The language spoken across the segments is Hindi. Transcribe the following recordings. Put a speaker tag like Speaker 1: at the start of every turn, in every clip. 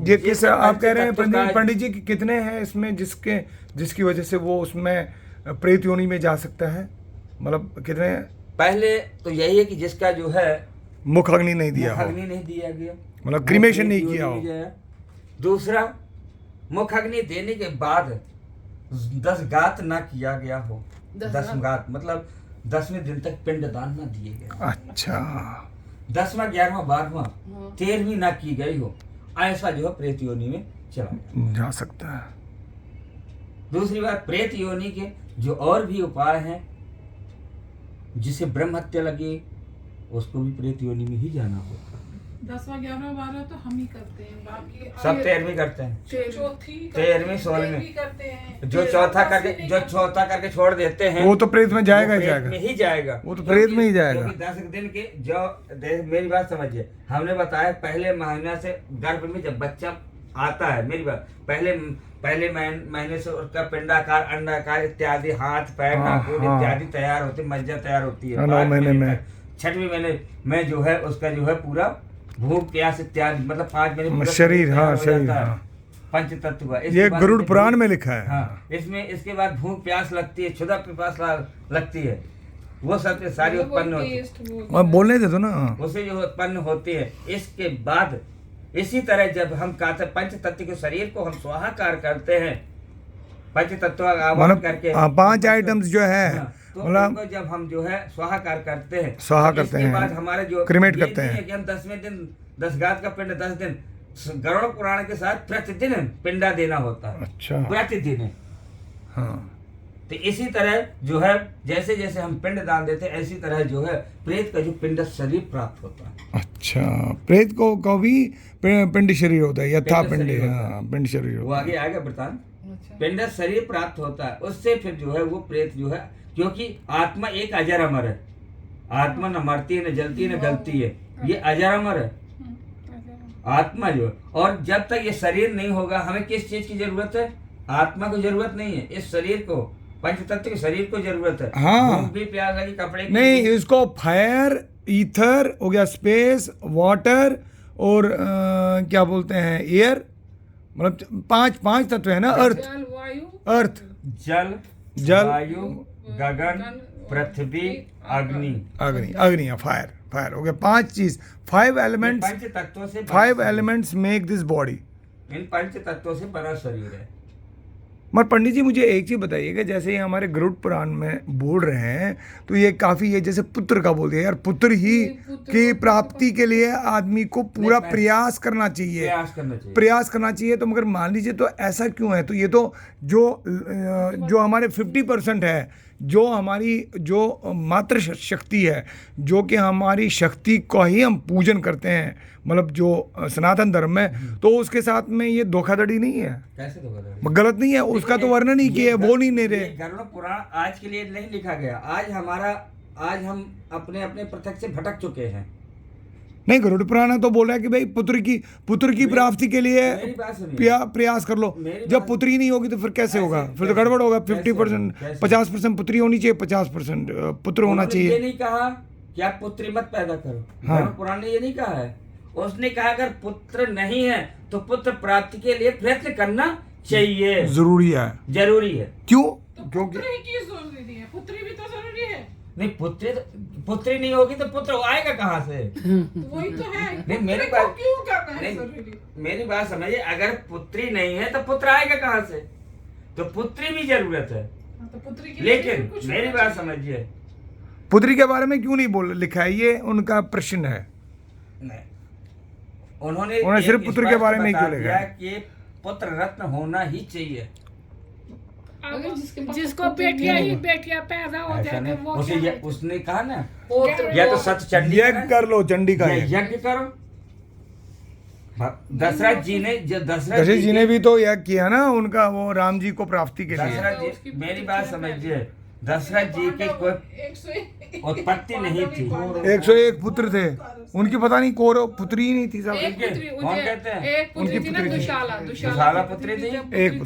Speaker 1: ये किस आप कह रहे हैं पंडित जी कि कितने हैं इसमें जिसकी वजह से वो उसमें प्रेत योनि में जा सकता है, मतलब कितने?
Speaker 2: पहले तो यही है कि जिसका जो है
Speaker 1: मुख अग्नि नहीं दिया हो,
Speaker 2: अग्नि नहीं दिया गया,
Speaker 1: मतलब क्रीमेशन नहीं किया हो।
Speaker 2: दूसरा, मुख अग्नि देने के बाद 10 गात ना किया गया हो। 10 गात मतलब 10वें दिन तक पिंडदान ना दिए गए।
Speaker 1: अच्छा।
Speaker 2: 10वां 11वां 12वां 13वीं ना की गई हो, ऐसा जो है प्रेत योनि में चला
Speaker 1: जा सकता है।
Speaker 2: दूसरी बात, प्रेत योनि के जो और भी उपाय हैं, जिसे ब्रह्म हत्या लगी उसको भी प्रेत योनि में ही जाना होगा।
Speaker 3: 10वां 11वां 12 तो हम ही करते हैं, बाकी
Speaker 2: सब 13वीं करते हैं,
Speaker 3: चौथी
Speaker 2: 13वीं 16वीं
Speaker 3: करते हैं।
Speaker 2: जो चौथा करके छोड़ देते हैं
Speaker 1: वो तो प्रेत में जाएगा ही
Speaker 2: प्रेत
Speaker 1: जाएगा,
Speaker 2: में ही जाएगा,
Speaker 1: वो तो प्रेत में ही जाएगा।
Speaker 2: क्योंकि 10 दिन के जो मेरी बात समझिए, हमने बताया पहले महीना से गर्भ में जब बच्चा आता है, मेरी बात पहले महीने से उसका पिंडाकार, अंडाकार इत्यादि, हाथ पैर नाखून इत्यादि तैयार होते, मज्जा तैयार होती है।
Speaker 1: 9 महीने में
Speaker 2: 6वें महीने में जो है उसका जो है पूरा भूख प्यास इत्यादि, मतलब 5 महीने
Speaker 1: शरीर, हाँ शरीर, हाँ
Speaker 2: पंच तत्व का।
Speaker 1: ये गरुड़ पुराण में लिखा है।
Speaker 2: हाँ, इसमें इसके बाद भूख प्यास लगती है, क्षुधा प्यास लगती है, वो सब सारी उत्पन्न होती है।
Speaker 1: बोलने दे दो ना,
Speaker 2: उसे जो उत्पन्न होती है। इसके बाद इसी तरह जब हम पंच तत्व के शरीर को हम स्वाहाकार करते हैं, पंच तत्व का आवाहन करके
Speaker 1: 5 आइटम्स जो है,
Speaker 2: तो
Speaker 1: मतलब
Speaker 2: जब हम जो है स्वाहाकार करते हैं,
Speaker 1: स्वाहा करते हैं,
Speaker 2: बाद हमारे जो
Speaker 1: क्रिमेट करते हैं
Speaker 2: कि हम 10वें दिन 10 गात का पिंड 10 दिन गरुड़ पुराण के साथ प्रतिदिन पिंडा देना होता है।
Speaker 1: अच्छा,
Speaker 2: प्रतिदिन।
Speaker 1: हाँ,
Speaker 2: तो इसी तरह जो है जैसे जैसे हम पिंड दान देते हैं, इसी तरह जो है प्रेत का जो पिंड शरीर प्राप्त होता है।
Speaker 1: अच्छा, प्रेत को भी पिंड शरीर होता है, यथा पिंड, हाँ पिंड शरीर
Speaker 2: वो आगे आएगा वृतांत। पिंड शरीर प्राप्त होता है, उससे फिर जो है वो प्रेत जो है, क्योंकि आत्मा एक अजर अमर है, आत्मा न मरती है न जलती है न गलती है, ये अजर अमर है आत्मा जो। और जब तक ये शरीर नहीं होगा, हमें किस चीज की जरूरत है? आत्मा को जरूरत नहीं है, इस शरीर को, पंच तत्व के शरीर को जरूरत है।
Speaker 1: हाँ,
Speaker 2: भूख भी प्यास लगी, कपड़े की
Speaker 1: नहीं, इसको फायर, ईथर हो गया, स्पेस, वाटर और क्या बोलते हैं, एयर, मतलब पांच तत्व है ना। अर्थ, जल,
Speaker 2: वायु, गगन, पृथ्वी,
Speaker 1: अग्नि, फायर हो गया। 5 चीज, 5 एलिमेंट्स,
Speaker 2: पंच तत्वों से
Speaker 1: 5 एलिमेंट्स मेक दिस बॉडी।
Speaker 2: इन पंच तत्वों से बना शरीर है।
Speaker 1: मगर पंडित जी मुझे एक चीज़ बताइएगा, जैसे ये हमारे गरुड़ पुराण में बोल रहे हैं, तो ये काफ़ी है, जैसे पुत्र का बोल दिया यार, पुत्र ही की प्राप्ति के लिए आदमी को पूरा प्रयास करना चाहिए, प्रयास करना चाहिए। तो मगर मान लीजिए, तो ऐसा क्यों है? तो ये तो जो हमारे 50% है, जो हमारी जो मातृ शक्ति है, जो कि हमारी शक्ति को ही हम पूजन करते हैं, मतलब जो सनातन धर्म में, तो उसके साथ में ये धोखाधड़ी नहीं है?
Speaker 2: कैसे धोखाधड़ी?
Speaker 1: गलत नहीं है, उसका तो वर्णन ही किया है, वो नहीं ले रहे।
Speaker 2: गरुड़ पुराण आज के लिए नहीं लिखा गया, आज हम अपने अपने पृथक से भटक चुके हैं।
Speaker 1: नहीं, गरुड़ पुराण तो बोल रहा है कि भाई पुत्र की प्राप्ति के लिए प्रयास कर लो। जब पुत्री नहीं होगी तो फिर कैसे होगा? फिर तो गड़बड़ होगा। 50% 50% पुत्री होनी चाहिए, 50% पुत्र होना चाहिए।
Speaker 2: ये नहीं कहा कि आप पुत्री मत पैदा करो, हाँ। गरुड़ पुराण ने ये नहीं कहा है। उसने कहा अगर पुत्र नहीं है तो पुत्र प्राप्ति के लिए प्रयत्न करना चाहिए, जरूरी है। क्यों?
Speaker 1: क्योंकि
Speaker 3: पुत्री भी तो जरूरी है।
Speaker 2: नहीं, पुत्री नहीं होगी तो पुत्र आएगा कहाँ से?
Speaker 3: वही तो है।
Speaker 2: नहीं, मेरी बात समझिए, अगर पुत्री नहीं है तो पुत्र आएगा कहाँ से? तो पुत्री भी जरूरत है।
Speaker 3: तो पुत्री की
Speaker 2: लेकिन मेरी बात समझिए,
Speaker 1: पुत्री के बारे में क्यों नहीं लिखा है? ये उनका प्रश्न है।
Speaker 2: नहीं, उन्होंने
Speaker 1: सिर्फ पुत्र के बारे में क्यों लिखा है
Speaker 2: कि पुत्र रत्न होना ही चाहिए।
Speaker 3: जिसको बेटियां पैदा हो जाए वो
Speaker 2: उसने कहा ना, या तो सत चंडी
Speaker 1: यज्ञ कर लो, चंडी का
Speaker 2: यज्ञ करो। दशरथ जी
Speaker 1: ने भी तो यज्ञ किया ना, उनका वो राम जी को प्राप्ति के लिए।
Speaker 2: दशरथ जी, मेरी बात समझिए, दशरथ जी की कोई उत्पत्ति नहीं थी।
Speaker 1: 101 पुत्र थे उनकी, पता नहीं कौरव पुत्री ही नहीं थी सब।
Speaker 2: कौन कहते हैं?
Speaker 3: उनकी पुत्री थी
Speaker 2: दुशाला पुत्री थी,
Speaker 1: एक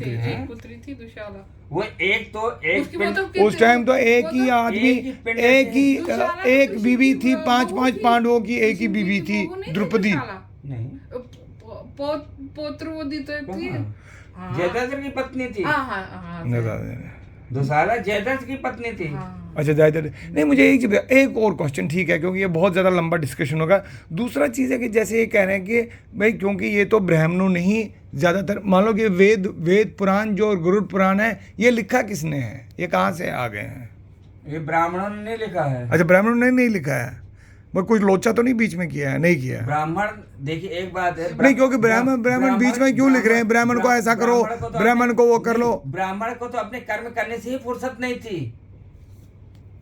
Speaker 3: पुत्री थी दुशाला।
Speaker 2: वो एक
Speaker 1: उस टाइम तो एक ही आदमी, एक बीवी थी, 5 पांडवों की एक ही बीवी थी, द्रौपदी।
Speaker 3: पोत्र वो दी तो थी। हाँ
Speaker 2: जयद्रथ की पत्नी थी।
Speaker 3: हाँ हाँ हाँ
Speaker 2: दुशाला जयद्रथ की पत्नी थी।
Speaker 3: हाँ।
Speaker 1: अच्छा जायदा नहीं, मुझे एक चीज़ एक और क्वेश्चन, ठीक है, क्योंकि ये बहुत ज़्यादा लंबा डिस्कशन होगा। दूसरा चीज़ है कि जैसे ये कह रहे हैं कि भाई क्योंकि ये तो ब्राह्मणों ने ही ज़्यादातर, मान लो कि वेद पुराण जो गरुड़ पुराण है, ये लिखा किसने है, ये कहाँ से आ गए हैं?
Speaker 2: ये ब्राह्मणों ने नहीं लिखा है।
Speaker 1: अच्छा, ब्राह्मणों ने नहीं लिखा है, बस कुछ लोचा तो नहीं बीच में किया है? नहीं किया है।
Speaker 2: ब्राह्मण देखिए एक बात है,
Speaker 1: नहीं, क्योंकि ब्राह्मण बीच में क्यों लिख रहे हैं, ब्राह्मण को ऐसा करो, ब्राह्मण को वो कर लो।
Speaker 2: ब्राह्मण को तो अपने कर्म करने से ही फुर्सत नहीं थी,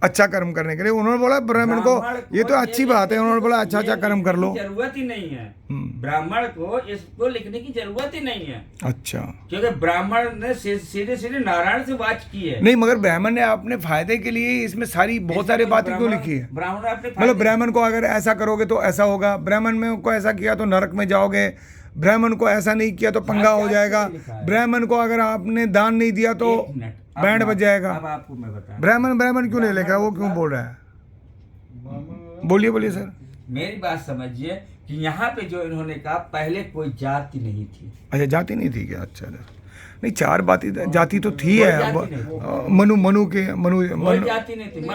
Speaker 1: अच्छा कर्म करने के लिए उन्होंने बोला ब्राह्मण को, ये तो अच्छी बात है, उन्होंने बोला अच्छा अच्छा कर्म कर लो।
Speaker 2: जरूरत ही नहीं है ब्राह्मण को इसको लिखने की जरूरत ही नहीं है।
Speaker 1: अच्छा,
Speaker 2: क्योंकि ब्राह्मण ने सीधे सीधे नारायण से बात की है।
Speaker 1: नहीं, मगर ब्राह्मण ने अपने फायदे के लिए इसमें सारी बहुत सारी बातें क्यों लिखी है?
Speaker 2: ब्राह्मण ने अपने
Speaker 1: मतलब ब्राह्मण को अगर ऐसा करोगे तो ऐसा होगा, ब्राह्मण में को ऐसा किया तो नरक में जाओगे, ब्राह्मण को ऐसा नहीं किया तो पंगा हो जाएगा, ब्राह्मण को अगर आपने दान नहीं दिया तो बैंड बज जाएगा।
Speaker 2: अब आपको मैं बता,
Speaker 1: ब्राह्मण क्यों नहीं लिखा, वो क्यों बोल रहा है? बोलिए सर।
Speaker 2: मेरी बात समझिए कि यहाँ पे जो इन्होंने कहा, पहले कोई जाति नहीं थी।
Speaker 1: अच्छा, जाति नहीं थी क्या? अच्छा, नहीं, चार जाति तो थी है।
Speaker 2: कोई जाति नहीं थी।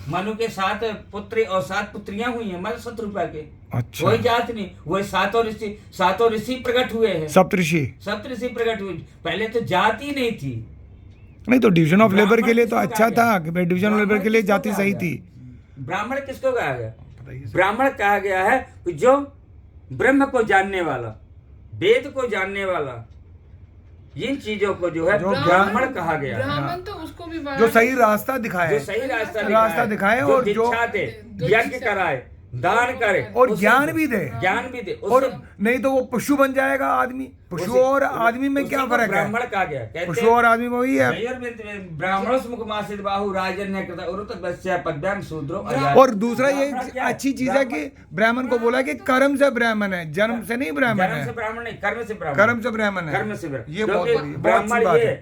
Speaker 2: मनु के 7 पुत्र और 7 पुत्रियां हुई हैं, मतलब 7 रुपए के।
Speaker 1: अच्छा,
Speaker 2: कोई जाति नहीं, वही सातों ऋषि प्रकट हुए हैं।
Speaker 1: सप्तऋषि
Speaker 2: प्रकट हुए, पहले तो जाति नहीं थी।
Speaker 1: नहीं तो डिवीजन ऑफ लेबर के लिए तो अच्छा था कि भाई डिवीजन ऑफ लेबर के लिए जाति सही थी।
Speaker 2: ब्राह्मण किसको कहा गया? ब्राह्मण कहा गया है कि जो ब्रह्म को जानने वाला, वेद को जानने वाला, इन चीजों को जो है ब्राह्मण कहा गया।
Speaker 3: ब्राह्मण तो उसको भी
Speaker 1: जो सही रास्ता दिखाए,
Speaker 2: जो सही रास्ता दिखाए
Speaker 1: और जो
Speaker 2: दीक्षा दे, यज्ञ कराए, दान करे
Speaker 1: और ज्ञान भी दे। और नहीं तो वो पशु बन जाएगा आदमी। पशु और आदमी में क्या फर्क है?
Speaker 2: ब्राह्मण कहा गया,
Speaker 1: पशु और आदमी में वही है।
Speaker 2: ब्राह्मणों से मुखमासित बाहु राजन्य कृत उरुतवस्य पद्भ्याम शूद्रो।
Speaker 1: और दूसरा ये अच्छी चीज है कि ब्राह्मण को बोला कि कर्म से ब्राह्मण है, जन्म से नहीं ब्राह्मण है।
Speaker 2: कर्म से ब्राह्मण नहीं, कर्म से ब्राह्मण है।
Speaker 1: कर्म से ब्राह्मण। ये बहुत बड़ी
Speaker 2: ब्राह्मण
Speaker 1: बात
Speaker 2: ये
Speaker 1: है।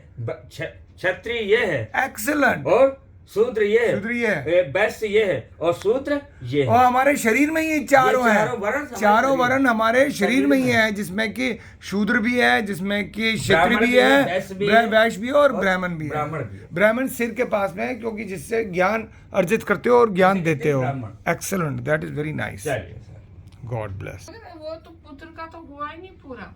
Speaker 2: क्षत्रिय ये है,
Speaker 1: एक्सीलेंट।
Speaker 2: और शूद्र ये
Speaker 1: है,
Speaker 2: वैश्य ये है, और शूद्र ये है।
Speaker 1: और हमारे शरीर में ये चारों वर्ण हमारे शरीर में ही है, जिसमें कि शूद्र भी है, जिसमें कि क्षत्रिय भी है, वैश्य भी है और ब्राह्मण भी है। ब्राह्मण सिर के पास में है, क्योंकि जिससे ज्ञान अर्जित करते हो और ज्ञान देते हो। Excellent, that is very nice. God bless.
Speaker 3: वो तो पुत्र का तो हुआ ही नहीं पूरा।